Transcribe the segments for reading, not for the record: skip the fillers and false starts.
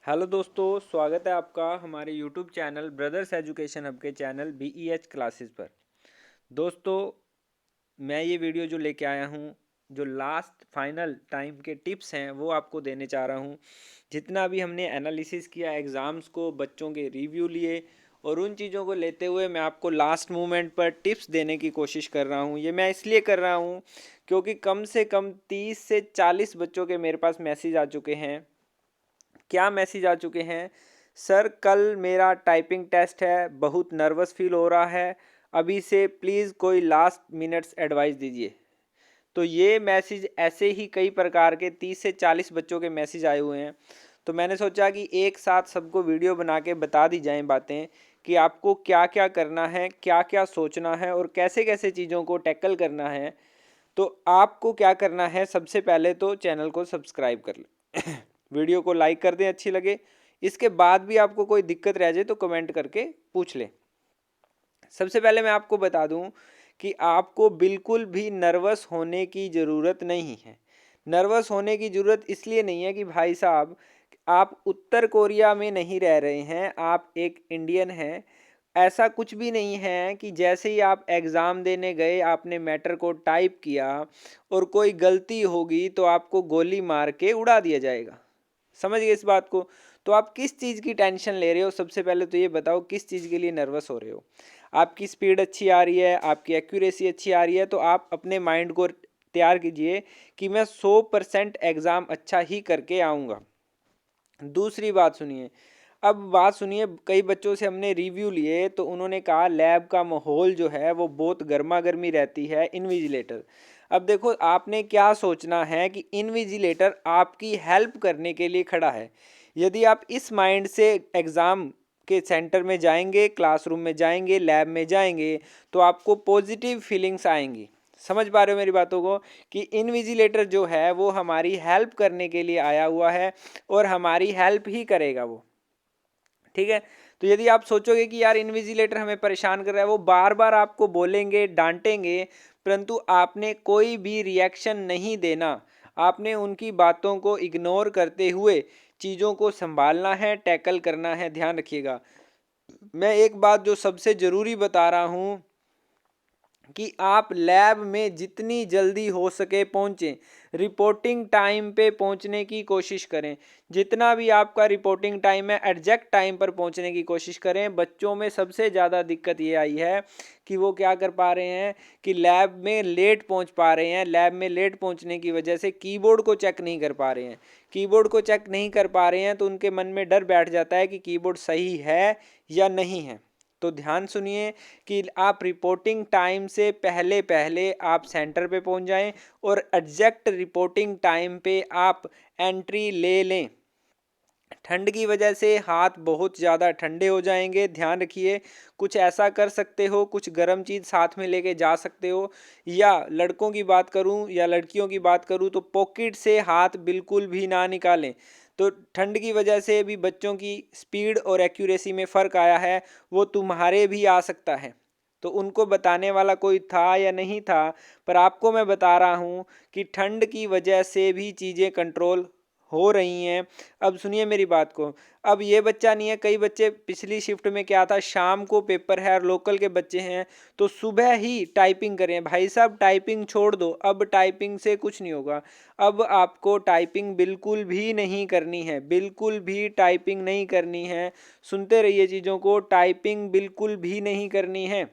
Hello दोस्तों, स्वागत है आपका हमारे YouTube channel brothers education hub के चैनल BEH क्लासेस पर। दोस्तों, मैं ये वीडियो जो लेके आया हूँ, जो लास्ट फाइनल टाइम के टिप्स हैं वो आपको देने चाह रहा हूँ। जितना भी हमने एनालिसिस किया एग्ज़ाम्स को, बच्चों के रिव्यू लिए और उन चीज़ों को लेते हुए मैं आपको लास्ट मोमेंट पर टिप्स देने की कोशिश कर रहा हूँ। ये मैं इसलिए कर रहा हूँ क्योंकि कम से कम 30 से 40 बच्चों के मेरे पास मैसेज आ चुके हैं। क्या मैसेज आ चुके हैं? सर, कल मेरा टाइपिंग टेस्ट है, बहुत नर्वस फील हो रहा है, अभी से प्लीज़ कोई लास्ट मिनट्स एडवाइस दीजिए। तो ये मैसेज ऐसे ही कई प्रकार के 30 से 40 बच्चों के मैसेज आए हुए हैं। तो मैंने सोचा कि एक साथ सबको वीडियो बना के बता दी जाएं बातें कि आपको क्या क्या करना है, क्या क्या सोचना है और कैसे कैसे चीज़ों को टैकल करना है। तो आपको क्या करना है, सबसे पहले तो चैनल को सब्सक्राइब कर लें वीडियो को लाइक कर दें अच्छी लगे। इसके बाद भी आपको कोई दिक्कत रह जाए तो कमेंट करके पूछ लें। सबसे पहले मैं आपको बता दूं कि आपको बिल्कुल भी नर्वस होने की ज़रूरत नहीं है। नर्वस होने की ज़रूरत इसलिए नहीं है कि भाई साहब, आप उत्तर कोरिया में नहीं रह रहे हैं, आप एक इंडियन हैं। ऐसा कुछ भी नहीं है कि जैसे ही आप एग्ज़ाम देने गए, आपने मैटर को टाइप किया और कोई गलती होगी तो आपको गोली मार के उड़ा दिया जाएगा। समझ गए इस बात को? तो आप किस चीज़ की टेंशन ले रहे हो? सबसे पहले तो ये बताओ, किस चीज़ के लिए नर्वस हो रहे हो? आपकी स्पीड अच्छी आ रही है, आपकी एक्यूरेसी अच्छी आ रही है, तो आप अपने माइंड को तैयार कीजिए कि मैं 100% एग्ज़ाम अच्छा ही करके आऊँगा। दूसरी बात सुनिए, अब बात सुनिए, कई बच्चों से हमने रिव्यू लिए तो उन्होंने कहा लैब का माहौल जो है वो बहुत गर्मा गर्मी रहती है। इन्विजिलेटर, अब देखो आपने क्या सोचना है कि इन्विजिलेटर आपकी हेल्प करने के लिए खड़ा है। यदि आप इस माइंड से एग्ज़ाम के सेंटर में जाएंगे, क्लासरूम में जाएंगे, लैब में जाएंगे, तो आपको पॉजिटिव फीलिंग्स आएंगी। समझ पा रहे हो मेरी बातों को कि इन्विजिलेटर जो है वो हमारी हेल्प करने के लिए आया हुआ है और हमारी हेल्प ही करेगा वो। ठीक है? तो यदि आप सोचोगे कि यार इन्विजिलेटर हमें परेशान कर रहा है, वो बार बार आपको बोलेंगे, डांटेंगे, परंतु आपने कोई भी रिएक्शन नहीं देना। आपने उनकी बातों को इग्नोर करते हुए चीज़ों को संभालना है, टैकल करना है। ध्यान रखिएगा, मैं एक बात जो सबसे ज़रूरी बता रहा हूँ कि आप लैब में जितनी जल्दी हो सके पहुंचें। रिपोर्टिंग टाइम पे पहुंचने की कोशिश करें। जितना भी आपका रिपोर्टिंग टाइम है, एग्जैक्ट टाइम पर पहुंचने की कोशिश करें। बच्चों में सबसे ज़्यादा दिक्कत ये आई है कि वो क्या कर पा रहे हैं कि लैब में लेट पहुंच पा रहे हैं। लैब में लेट पहुंचने की वजह से कीबोर्ड को चेक नहीं कर पा रहे हैं। कीबोर्ड को चेक नहीं कर पा रहे हैं तो उनके मन में डर बैठ जाता है कि कीबोर्ड सही है या नहीं है। तो ध्यान सुनिए कि आप रिपोर्टिंग टाइम से पहले पहले आप सेंटर पे पहुंच जाएं और एग्जैक्ट रिपोर्टिंग टाइम पे आप एंट्री ले लें। ठंड की वजह से हाथ बहुत ज़्यादा ठंडे हो जाएंगे, ध्यान रखिए। कुछ ऐसा कर सकते हो, कुछ गर्म चीज़ साथ में लेके जा सकते हो। या लड़कों की बात करूं या लड़कियों की बात करूं तो पॉकेट से हाथ बिल्कुल भी ना निकालें। तो ठंड की वजह से भी बच्चों की स्पीड और एक्यूरेसी में फ़र्क आया है, वो तुम्हारे भी आ सकता है। तो उनको बताने वाला कोई था या नहीं था, पर आपको मैं बता रहा हूँ कि ठंड की वजह से भी चीज़ें कंट्रोल हो रही हैं। अब सुनिए मेरी बात को। अब ये बच्चा नहीं है, कई बच्चे पिछली शिफ्ट में क्या था, शाम को पेपर है और लोकल के बच्चे हैं तो सुबह ही टाइपिंग करें। भाई साहब, टाइपिंग छोड़ दो, अब टाइपिंग से कुछ नहीं होगा। अब आपको टाइपिंग बिल्कुल भी नहीं करनी है, बिल्कुल भी टाइपिंग नहीं करनी है। सुनते रहिए चीज़ों को, टाइपिंग बिल्कुल भी नहीं करनी है।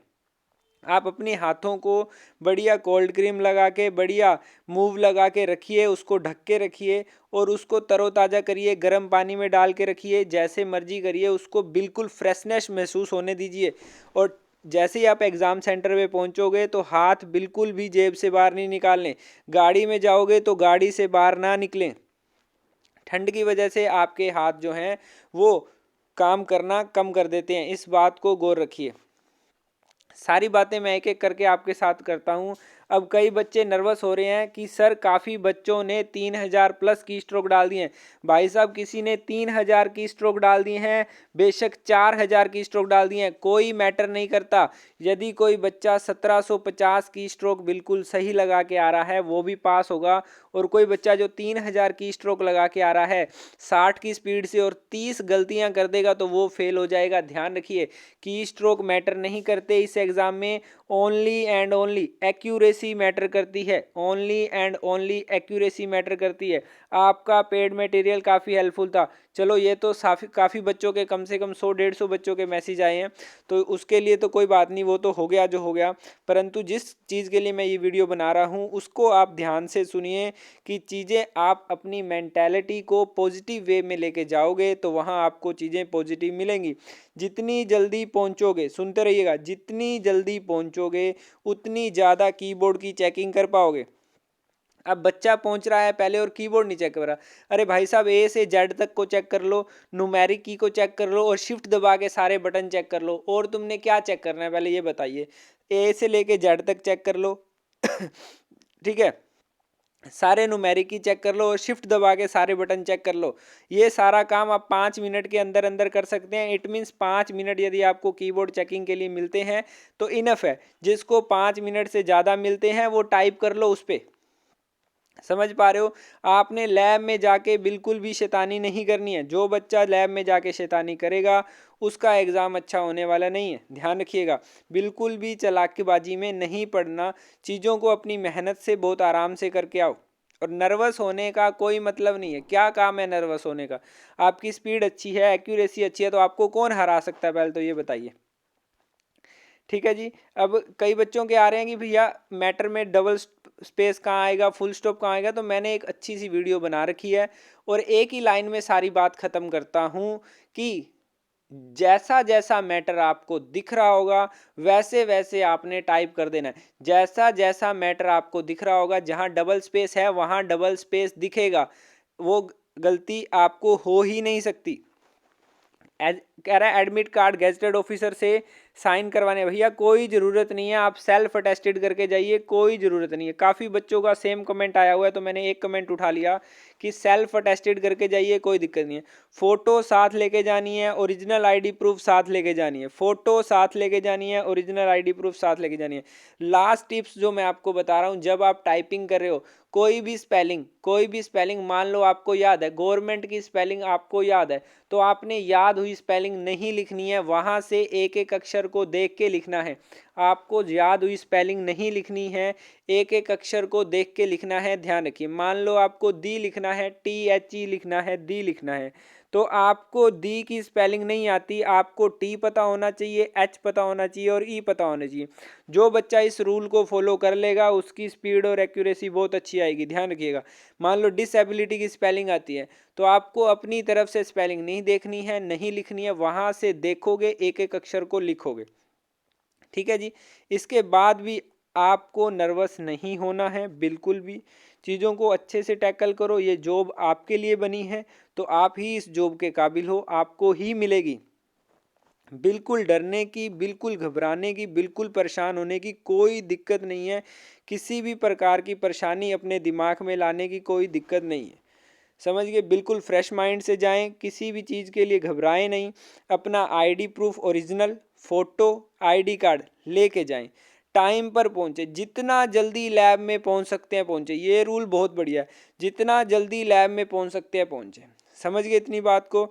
आप अपने हाथों को बढ़िया कोल्ड क्रीम लगा के, बढ़िया मूव लगा के रखिए, उसको ढक के रखिए और उसको तरोताज़ा करिए, गर्म पानी में डाल के रखिए, जैसे मर्जी करिए, उसको बिल्कुल फ्रेशनेस महसूस होने दीजिए। और जैसे ही आप एग्ज़ाम सेंटर में पहुंचोगे तो हाथ बिल्कुल भी जेब से बाहर नहीं निकालने। गाड़ी में जाओगे तो गाड़ी से बाहर ना निकलें। ठंड की वजह से आपके हाथ जो हैं वो काम करना कम कर देते हैं, इस बात को गौर रखिए। सारी बातें मैं एक एक करके आपके साथ करता हूँ। अब कई बच्चे नर्वस हो रहे हैं कि सर काफ़ी बच्चों ने 3000 प्लस की स्ट्रोक डाल दिए हैं। भाई साहब किसी ने 3000 की स्ट्रोक डाल दी हैं, बेशक 4000 की स्ट्रोक डाल दी हैं, कोई मैटर नहीं करता। यदि कोई बच्चा 1750 की स्ट्रोक बिल्कुल सही लगा के आ रहा है वो भी पास होगा, और कोई बच्चा जो 3000 की स्ट्रोक लगा के आ रहा है 60 की स्पीड से और 30 गलतियां कर देगा तो वो फेल हो जाएगा। ध्यान रखिए की स्ट्रोक मैटर नहीं करते इस एग्जाम में, only and only accuracy matter करती है, only and only accuracy matter करती है। आपका पेड मटेरियल काफ़ी हेल्पफुल था। चलो ये तो काफ़ी बच्चों के कम से कम 100-150 बच्चों के मैसेज आए हैं, तो उसके लिए तो कोई बात नहीं, वो तो हो गया जो हो गया। परंतु जिस चीज़ के लिए मैं ये वीडियो बना रहा हूँ उसको आप ध्यान से सुनिए कि चीज़ें आप अपनी मेंटालिटी को पॉजिटिव वे में लेके जाओगे तो वहाँ आपको चीज़ें पॉजिटिव मिलेंगी। जितनी जल्दी पहुँचोगे, सुनते रहिएगा, जितनी जल्दी पहुँचोगे उतनी ज़्यादा कीबोर्ड की चेकिंग कर पाओगे। अब बच्चा पहुंच रहा है पहले और कीबोर्ड नहीं चेक कर रहा, अरे भाई साहब ए से जेड तक को चेक कर लो, न्यूमेरिक की को चेक कर लो और शिफ्ट दबा के सारे बटन चेक कर लो। और तुमने क्या चेक करना है पहले ये बताइए, ए से लेके जेड तक चेक कर लो ठीक है, सारे न्यूमेरिक की चेक कर लो और शिफ्ट दबा के सारे बटन चेक कर लो। ये सारा काम आप 5 मिनट के अंदर अंदर कर सकते हैं। इट मीन्स 5 मिनट यदि आपको कीबोर्ड चेकिंग के लिए मिलते हैं तो इनफ है। जिसको 5 मिनट से ज़्यादा मिलते हैं वो टाइप कर लो उस पर। समझ पा रहे हो, आपने लैब में जाके बिल्कुल भी शैतानी नहीं करनी है। जो बच्चा लैब में जाके शैतानी करेगा उसका एग्ज़ाम अच्छा होने वाला नहीं है, ध्यान रखिएगा। बिल्कुल भी चालाकीबाजी में नहीं पड़ना, चीज़ों को अपनी मेहनत से बहुत आराम से करके आओ। और नर्वस होने का कोई मतलब नहीं है, क्या काम है नर्वस होने का। आपकी स्पीड अच्छी है, एक्यूरेसी अच्छी है, तो आपको कौन हरा सकता है पहले तो ये बताइए। ठीक है जी। अब कई बच्चों के आ रहे हैं कि भैया मैटर में डबल स्पेस कहाँ आएगा, फुल स्टॉप कहाँ आएगा, तो मैंने एक अच्छी सी वीडियो बना रखी है और एक ही लाइन में सारी बात खत्म करता हूँ कि जैसा जैसा मैटर आपको दिख रहा होगा वैसे वैसे आपने टाइप कर देना है। जैसा जैसा मैटर आपको दिख रहा होगा, जहाँ डबल स्पेस है वहाँ डबल स्पेस दिखेगा, वो गलती आपको हो ही नहीं सकती। कह रहा है एडमिट कार्ड गेजेटेड ऑफिसर से साइन करवाने, भैया कोई ज़रूरत नहीं है, आप सेल्फ अटेस्टेड करके जाइए, कोई ज़रूरत नहीं है। काफ़ी बच्चों का सेम कमेंट आया हुआ है तो मैंने एक कमेंट उठा लिया कि सेल्फ अटेस्टेड करके जाइए, कोई दिक्कत नहीं है। फ़ोटो साथ लेके जानी है, ओरिजिनल आईडी प्रूफ साथ लेके जानी है, फ़ोटो साथ लेके जानी है, ओरिजिनल आईडी प्रूफ साथ लेके जानी है। लास्ट टिप्स जो मैं आपको बता रहा हूँ, जब आप टाइपिंग कर रहे हो कोई भी स्पेलिंग मान लो आपको याद है, गवर्नमेंट की स्पेलिंग आपको याद है, तो आपने याद हुई स्पेलिंग नहीं लिखनी है, वहां से एक एक अक्षर को देख के लिखना है। आपको याद हुई स्पेलिंग नहीं लिखनी है, एक एक अक्षर को देख के लिखना है। ध्यान रखिए, मान लो आपको दी लिखना है, THE लिखना है, दी लिखना है, तो आपको दी की स्पेलिंग नहीं आती, आपको टी पता होना चाहिए, एच पता होना चाहिए और ई पता होना चाहिए। जो बच्चा इस रूल को फॉलो कर लेगा उसकी स्पीड और एक्यूरेसी बहुत अच्छी आएगी। ध्यान रखिएगा, मान लो डिसेबिलिटी की स्पेलिंग आती है तो आपको अपनी तरफ से स्पेलिंग नहीं देखनी है, नहीं लिखनी है, वहां से देखोगे एक एक अक्षर को लिखोगे। ठीक है जी। इसके बाद भी आपको नर्वस नहीं होना है बिल्कुल भी, चीज़ों को अच्छे से टैकल करो। ये जॉब आपके लिए बनी है तो आप ही इस जॉब के काबिल हो, आपको ही मिलेगी। बिल्कुल डरने की, बिल्कुल घबराने की, बिल्कुल परेशान होने की कोई दिक्कत नहीं है। किसी भी प्रकार की परेशानी अपने दिमाग में लाने की कोई दिक्कत नहीं है, समझ गए। बिल्कुल फ्रेश माइंड से जाएं, किसी भी चीज़ के लिए घबराएं नहीं। अपना ID proof, original photo, ID card लेके जाएं, टाइम पर पहुंचे, जितना जल्दी लैब में पहुंच सकते हैं पहुंचे। ये रूल बहुत बढ़िया है, जितना जल्दी लैब में पहुंच सकते हैं पहुंचे। समझ गए इतनी बात को।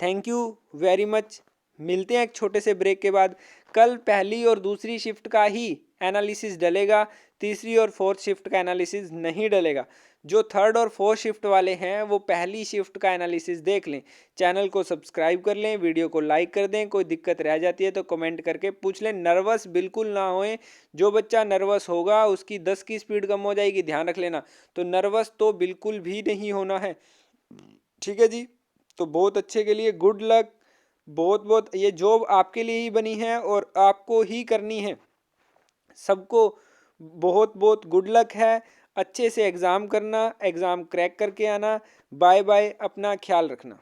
Thank you very much. मिलते हैं एक छोटे से ब्रेक के बाद। कल पहली और दूसरी शिफ्ट का ही एनालिसिस डलेगा, तीसरी और फोर्थ शिफ्ट का एनालिसिस नहीं डलेगा। जो थर्ड और फोर्थ शिफ्ट वाले हैं वो पहली शिफ्ट का एनालिसिस देख लें, चैनल को सब्सक्राइब कर लें, वीडियो को लाइक कर दें। कोई दिक्कत रह जाती है तो कमेंट करके पूछ लें। नर्वस बिल्कुल ना होएं, जो बच्चा नर्वस होगा उसकी 10 की स्पीड कम हो जाएगी, ध्यान रख लेना। तो नर्वस तो बिल्कुल भी नहीं होना है, ठीक है जी। तो बहुत अच्छे के लिए गुड लक। बहुत बहुत, ये जॉब आपके लिए ही बनी है और आपको ही करनी है। सबको बहुत बहुत गुड लक है। अच्छे से एग्ज़ाम करना, एग्ज़ाम क्रैक करके आना। बाय बाय, अपना ख्याल रखना।